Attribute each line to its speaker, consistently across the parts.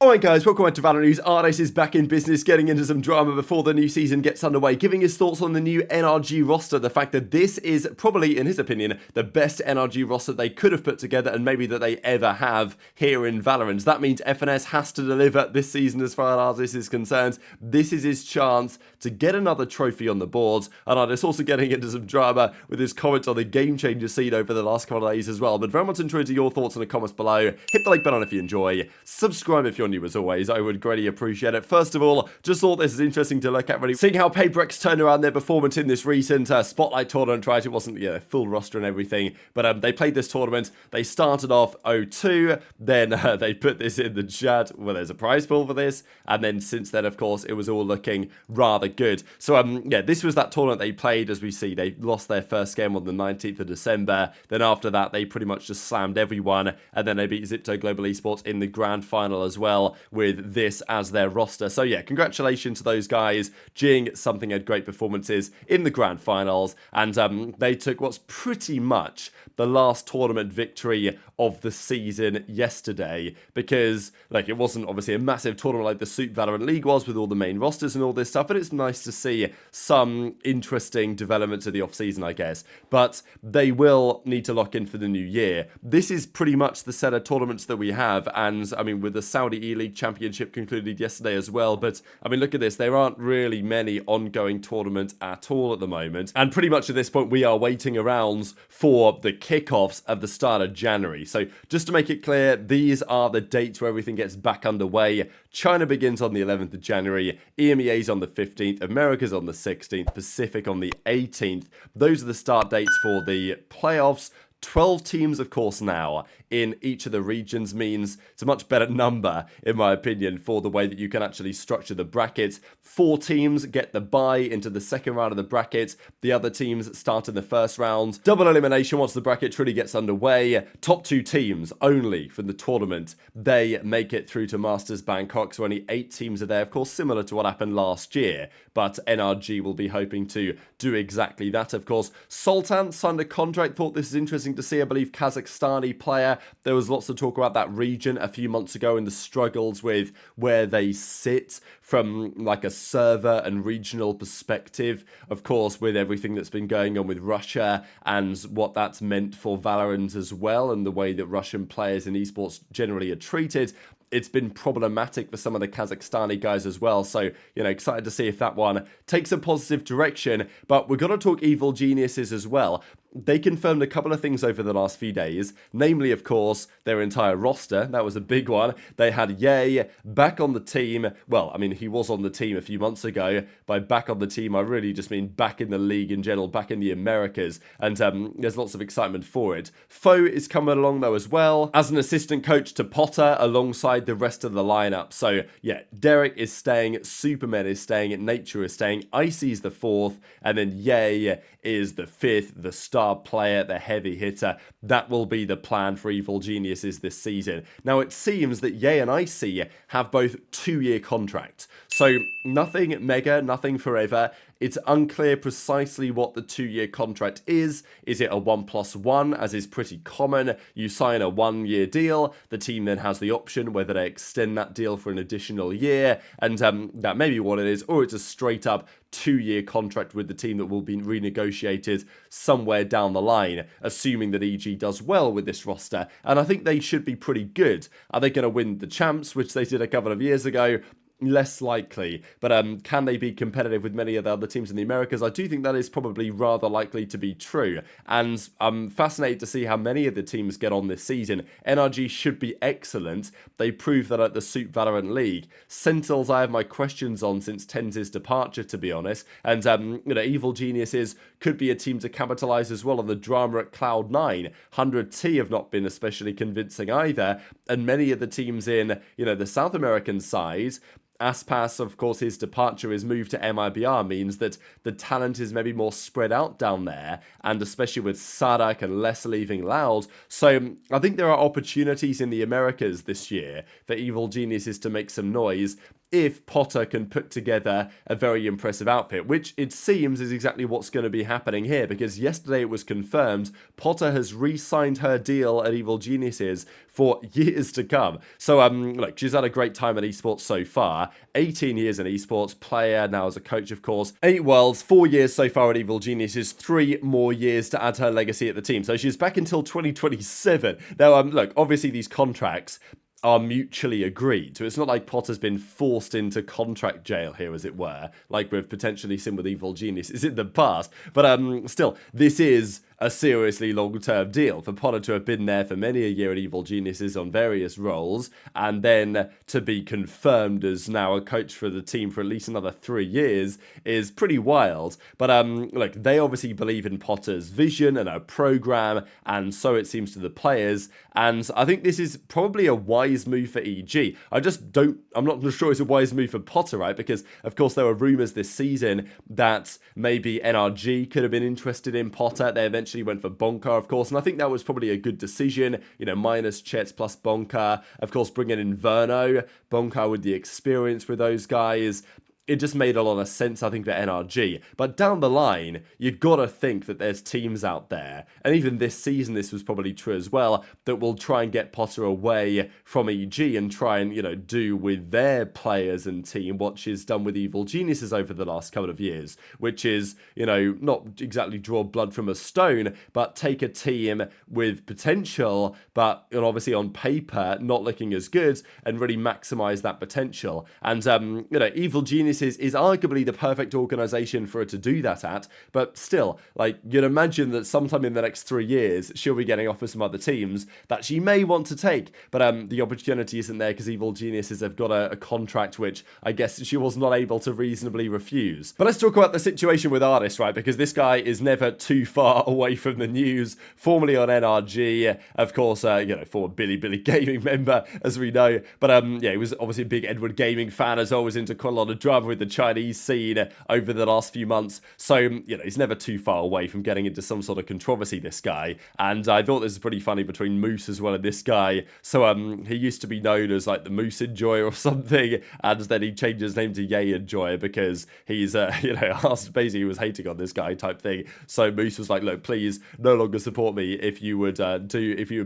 Speaker 1: Alright guys, welcome back to VALORANT News. Ardiis is back in business, getting into some drama before the new season gets underway, giving his thoughts on the new NRG roster, the fact that this is probably, in his opinion, the best NRG roster they could have put together and maybe that they ever have here in VALORANT. That means FNS has to deliver this season as far as Ardiis is concerned. This is his chance to get another trophy on the board, and Ardiis also getting into some drama with his comments on the game changer scene over the last couple of days as well. But very much interested in your thoughts in the comments below. Hit the like button if you enjoy, subscribe if you're new as always, I would greatly appreciate it. First of all, just thought this is interesting to look at, really seeing how Paperx turned around their performance in this recent Spotlight tournament, right? It wasn't full roster and everything, but they played this tournament. They started off 0-2, then they put this in the chat, well, there's a prize pool for this, and then since then, of course, it was all looking rather good. So, yeah, this was that tournament they played. As we see, they lost their first game on the 19th of December, then after that, they pretty much just slammed everyone, and then they beat Zipto Global Esports in the grand final as well, with this as their roster. So yeah, congratulations to those guys. Jing something had great performances in the grand finals, and they took what's pretty much the last tournament victory of the season yesterday, because like it wasn't obviously a massive tournament like the Suit Valorant League was with all the main rosters and all this stuff, but it's nice to see some interesting developments of the off season, I guess. But they will need to lock in for the new year. This is pretty much the set of tournaments that we have, and I mean with the Saudi E-League Championship concluded yesterday as well, but I mean look at this, there aren't really many ongoing tournaments at all at the moment, and pretty much at this point we are waiting around for the kickoffs at the start of January. So just to make it clear, these are the dates where everything gets back underway. China begins on the 11th of January, EMEA's on the 15th, America's on the 16th, Pacific on the 18th. Those are the start dates for the playoffs. 12 teams, of course, now in each of the regions means it's a much better number, in my opinion, for the way that you can actually structure the brackets. 4 teams get the bye into the second round of the bracket. The other teams start in the first round. Double elimination once the bracket truly gets underway. Top 2 teams only from the tournament, they make it through to Masters Bangkok, so only 8 teams are there. Of course, similar to what happened last year, but NRG will be hoping to do exactly that, of course. Sultan signed a contract. Thought this is interesting to see. I believe Kazakhstani player. There was lots of talk about that region a few months ago and the struggles with where they sit from like a server and regional perspective. Of course, with everything that's been going on with Russia and what that's meant for Valorant as well, and the way that Russian players in esports generally are treated. It's been problematic for some of the Kazakhstani guys as well. So, excited to see if that one takes a positive direction. But we're going to talk Evil Geniuses as well. They confirmed a couple of things over the last few days, namely, of course, their entire roster. That was a big one. They had Ye back on the team. Well, I mean, he was on the team a few months ago. By back on the team, I really just mean back in the league in general, back in the Americas. And there's lots of excitement for it. Foe is coming along, though, as well, as an assistant coach to Potter alongside the rest of the lineup. So, yeah, Derek is staying, Superman is staying, Nature is staying, Icy's the 4th, and then Ye is the 5th, the star player, the heavy hitter. That will be the plan for Evil Geniuses this season. Now, it seems that Ye and Icy have both 2-year contracts. So nothing mega, nothing forever. It's unclear precisely what the 2-year contract is. Is it a 1+1, as is pretty common? You sign a 1-year deal. The team then has the option whether they extend that deal for an additional year, and that may be what it is, or it's a straight up 2-year contract with the team that will be renegotiated somewhere down the line, assuming that EG does well with this roster. And I think they should be pretty good. Are they going to win the champs, which they did a couple of years ago? Less likely, but can they be competitive with many of the other teams in the Americas? I do think that is probably rather likely to be true, and I'm fascinated to see how many of the teams get on this season. NRG should be excellent. They proved that at the Suit Valorant League. Sentinels I have my questions on since Tenz's departure, to be honest, and Evil Geniuses could be a team to capitalize as well on the drama at Cloud9. 100T have not been especially convincing either, and many of the teams in the South American side, Aspas, of course, his departure, his move to MIBR means that the talent is maybe more spread out down there, and especially with Sadak and Les leaving Loud. So I think there are opportunities in the Americas this year for Evil Geniuses to make some noise. if Potter can put together a very impressive outfit, which it seems is exactly what's going to be happening here, because yesterday it was confirmed Potter has re-signed her deal at Evil Geniuses for years to come. So, look, she's had a great time at esports so far. 18 years in esports, player, now as a coach, of course. 8 worlds, 4 years so far at Evil Geniuses, 3 more years to add her legacy at the team. So she's back until 2027. Now, look, obviously these contracts are mutually agreed. So it's not like Potter's been forced into contract jail here, as it were, like we've potentially seen with Evil Geniuses in the past. But still, this is a seriously long-term deal for Potter to have been there for many a year at Evil Geniuses on various roles, and then to be confirmed as now a coach for the team for at least another 3 years is pretty wild. But look, they obviously believe in Potter's vision and her program, and so it seems to the players. And I think this is probably a wise move for EG. I'm not sure it's a wise move for Potter, right? Because of course there were rumors this season that maybe NRG could have been interested in Potter. They eventually went for Bonka, of course, and I think that was probably a good decision, you know, minus Chet's plus Bonka. Of course, bringing in Verno, Bonka with the experience with those guys. It just made a lot of sense, I think, for NRG. But down the line, you've got to think that there's teams out there, and even this season this was probably true as well, that will try and get Potter away from EG and try and, you know, do with their players and team what she's done with Evil Geniuses over the last couple of years, which is, you know, not exactly draw blood from a stone, but take a team with potential, but obviously on paper not looking as good, and really maximize that potential. And, you know, Evil Geniuses is arguably the perfect organization for her to do that at, but still, like, you'd imagine that sometime in the next 3 years she'll be getting offers from other teams that she may want to take, but the opportunity isn't there because Evil Geniuses have got a contract which I guess she was not able to reasonably refuse. But let's talk about the situation with Ardiis, right? Because this guy is never too far away from the news. Formerly on NRG, of course, you know, former Billy Gaming member, as we know, but yeah, he was obviously a big Edward Gaming fan, as always, into quite a lot of drama with the Chinese scene over the last few months. So, you know, he's never too far away from getting into some sort of controversy, this guy. And I thought this was pretty funny between Moose as well and this guy. So, he used to be known as like the Moose Enjoyer or something, and then he changed his name to Yay Enjoyer because he's, you know, asked, basically he was hating on this guy type thing. So Moose was like, look, please no longer support me if you would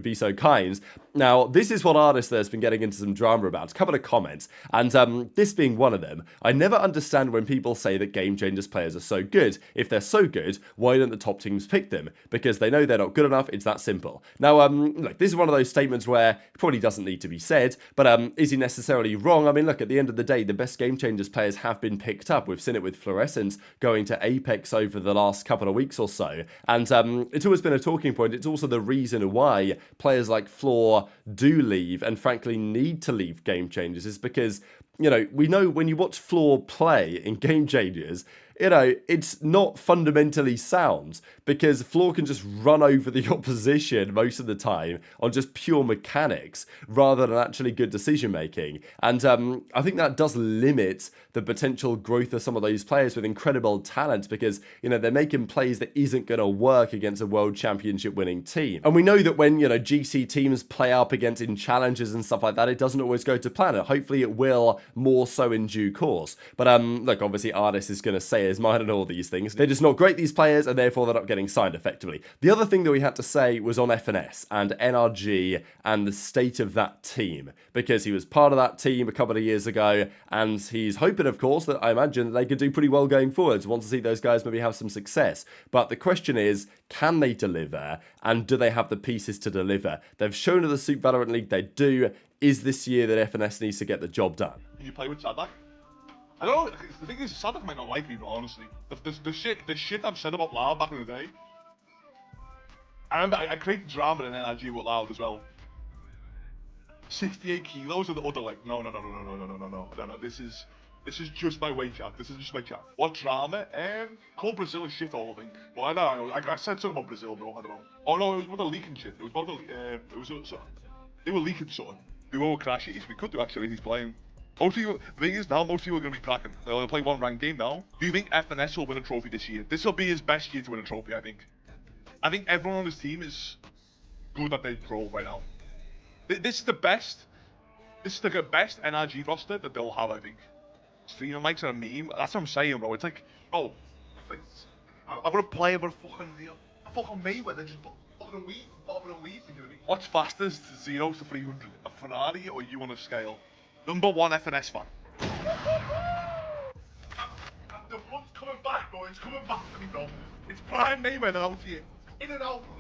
Speaker 1: be so kind. Now, this is what Ardiis there's been getting into some drama about. A couple of comments, and this being one of them. I never understand when people say that Game Changers players are so good. If they're so good, why don't the top teams pick them? Because they know they're not good enough. It's that simple. Now, look, this is one of those statements where it probably doesn't need to be said, but is he necessarily wrong? I mean, look, at the end of the day, the best Game Changers players have been picked up. We've seen it with Fluorescence going to Apex over the last couple of weeks or so, and it's always been a talking point. It's also the reason why players like Floor do leave, and frankly need to leave Game Changers, is because, you know, we know when you watch Floor play in Game Changers, you know, it's not fundamentally sound, because Floor can just run over the opposition most of the time on just pure mechanics rather than actually good decision making. And I think that does limit the potential growth of some of those players with incredible talent, because, you know, they're making plays that isn't going to work against a world championship winning team. And we know that when, you know, GC teams play up against in challenges and stuff like that, it doesn't always go to plan. And hopefully it will more so in due course. But look, obviously Ardiis is going to say his mind on all these things. They're just not great, these players, and therefore they're not getting signed effectively. The other thing that we had to say was on FNS and NRG and the state of that team, because he was part of that team a couple of years ago, and he's hoping, of course, that I imagine that they could do pretty well going forwards. Want to see those guys maybe have some success. But the question is, can they deliver, and do they have the pieces to deliver? They've shown at the Super VALORANT League they do. Is this year that FNS needs to get the job done?
Speaker 2: Can you play with Sadak? I don't know, the thing is, Sadak might not like me, but honestly. The shit I've said about Loud back in the day. I remember I created drama in NRG with Loud as well. 68 kilos with the other, like, no, this is just my weight, chat. This is just my chat. What drama? Called Brazil is shit all, I think. Well, I don't know, I said something about Brazil, bro, I don't know. Oh no, it was about the leaking shit. It was about the, they were leaking something. We were crash it. We could do actually, he's playing. Most people, the thing is now, most people are going to be cracking. They're going to play one ranked game now. Do you think FNS will win a trophy this year? This will be his best year to win a trophy, I think. I think everyone on his team is good at their pro right now. This is the best This is the best NRG roster that they'll have, I think. Streamer Mike's a meme. That's what I'm saying, bro. It's like, bro, I'm gonna play with a fucking Mayweather, just fucking weed, bobbing and weed. What's fastest, 0 to 300? A Ferrari or you on a scale? #1 FNS fan. The blood's coming back, bro. It's coming back to me, bro. It's prime Mayweather out here. In and out, bro.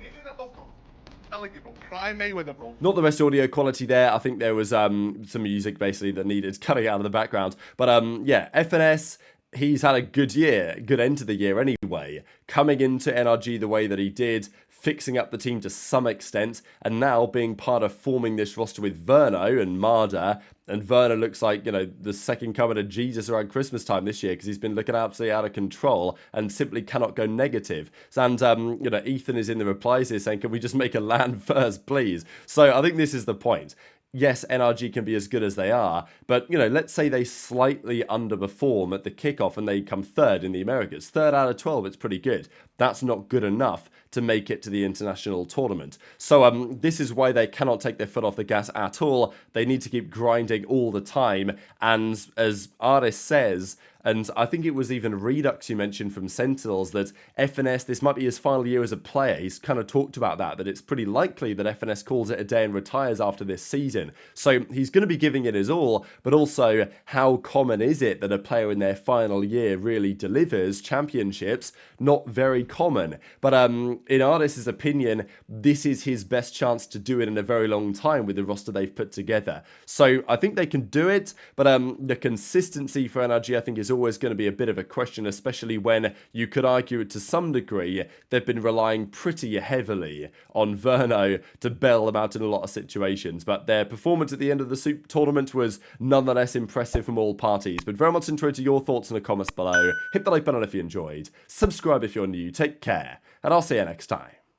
Speaker 2: Prime Mayweather, bro.
Speaker 1: Not the best audio quality there. I think there was some music basically that needed cutting out of the background. But yeah, FNS, he's had a good year, good end to the year anyway. Coming into NRG the way that he did, fixing up the team to some extent, and now being part of forming this roster with Verno and Marder. And Verno looks like, you know, the second coming of Jesus around Christmas time this year, because he's been looking absolutely out of control and simply cannot go negative. And, you know, Ethan is in the replies here saying, can we just make a LAN first, please? So I think this is the point. Yes, NRG can be as good as they are, but, you know, let's say they slightly underperform at the kickoff and they come third in the Americas. 3rd out of 12, it's pretty good. That's not good enough to make it to the international tournament. So this is why they cannot take their foot off the gas at all. They need to keep grinding all the time. And as Ardiis says, and I think it was even Redux you mentioned from Sentinels, that FNS, this might be his final year as a player. He's kind of talked about that it's pretty likely that FNS calls it a day and retires after this season. So he's going to be giving it his all, but also how common is it that a player in their final year really delivers championships? Not very common. But in Ardiis' opinion, this is his best chance to do it in a very long time with the roster they've put together. So I think they can do it, but the consistency for NRG I think is always going to be a bit of a question, especially when you could argue to some degree they've been relying pretty heavily on Verno to bail them out in a lot of situations. But their performance at the end of the tournament was nonetheless impressive from all parties. But very much interested in your thoughts in the comments below. Hit the like button if you enjoyed. Subscribe if you're new. Take care, and I'll see you next time.